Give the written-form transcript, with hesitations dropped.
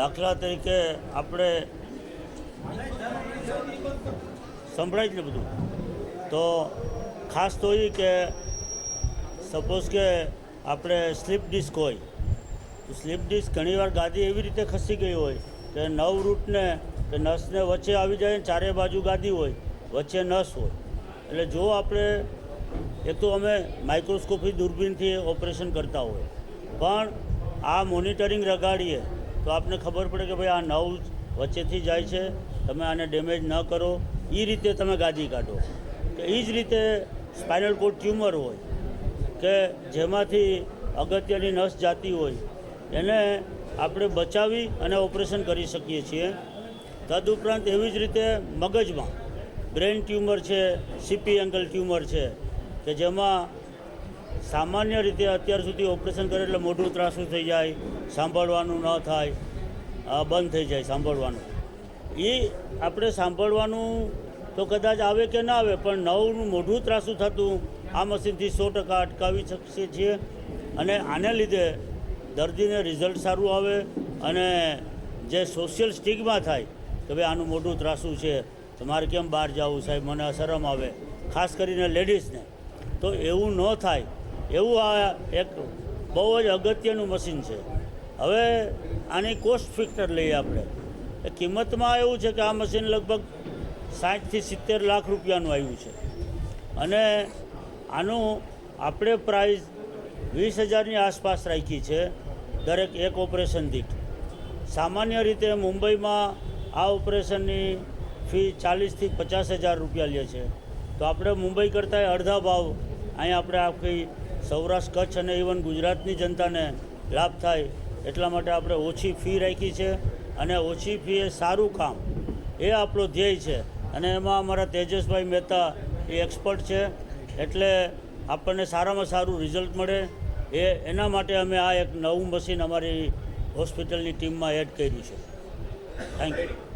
દાખલા તરીકે આપણે સંભળાય જ ને બધું, તો ખાસ તો એ કે સપોઝ કે આપણે સ્લીપ ડિસ્ક હોય તો સ્લીપ ડિસ્ક ઘણીવાર ગાદી એવી રીતે ખસી ગઈ હોય કે નવ રૂટને કે નસને વચ્ચે આવી જાય, ચારે બાજુ ગાદી હોય, વચ્ચે નસ હોય. એટલે જો આપણે એક તો અમે માઇક્રોસ્કોપી દૂરબીનથી ઓપરેશન કરતા હોય, પણ આ મોનિટરિંગ રગાડીએ તો આપને ખબર પડે કે ભાઈ આ નવ વચ્ચેથી જાય છે, તમે આને ડેમેજ ન કરો, એ રીતે તમે ગાદી કાઢો. કે એ જ રીતે સ્પાઇનલ કોર્ડ ટ્યુમર હોય કે જેમાંથી અગત્યની નસ જાતી હોય એને આપણે બચાવી અને ઓપરેશન કરી શકીએ છીએ. તદુપરાંત એવી જ રીતે મગજમાં બ્રેઇન ટ્યુમર છે, સીપી એંગલ ટ્યુમર છે કે જેમાં સામાન્ય રીતે અત્યાર સુધી ઓપરેશન કરે એટલે મોઢું ત્રાસું થઈ જાય, સાંભળવાનું ન થાય, બંધ થઈ જાય સાંભળવાનું. એ આપણે સાંભળવાનું તો કદાચ આવે કે ના આવે, પણ નવનું મોઢું ત્રાસું થતું આ મશીનથી 100% અટકાવી શકીએ છીએ. અને આને લીધે દર્દીને રિઝલ્ટ સારું આવે અને જે સોશિયલ સ્ટિગ્મા થાય કે ભાઈ આનું મોઢું ત્રાસું છે, તમારે કેમ બહાર જવું સાહેબ, મને શરમ આવે, ખાસ કરીને લેડીઝને, તો એવું ન થાય એવું આ એક બહુ જ અગત્યનું મશીન છે. હવે આની કોસ્ટ ફેક્ટર લઈએ આપણે, એ કિંમતમાં એવું છે કે આ મશીન લગભગ 60 થી 70 લાખ રૂપિયાનું આવ્યું છે અને આનું આપણે પ્રાઇસ 20,000ની આસપાસ રાખી છે દરેક એક ઓપરેશન દીઠ. સામાન્ય રીતે મુંબઈમાં આ ઓપરેશનની ફી 40,000 થી 50,000 રૂપિયા લે છે, તો આપણે મુંબઈ કરતાં અડધા ભાવ અહીંયા આપણે આખી સૌરાષ્ટ્ર, કચ્છ અને ઇવન ગુજરાતની જનતાને લાભ થાય એટલા માટે આપણે ઓછી ફી રાખી છે. અને ઓછી ફી એ સારું કામ, એ આપણો ધ્યેય છે. અને એમાં અમારા તેજસભાઈ મહેતા એ એક્સપર્ટ છે, એટલે આપણને સારામાં સારું રિઝલ્ટ મળે એના માટે અમે આ એક નવું મશીન અમારી હોસ્પિટલની ટીમમાં એડ કર્યું છે. Thank you.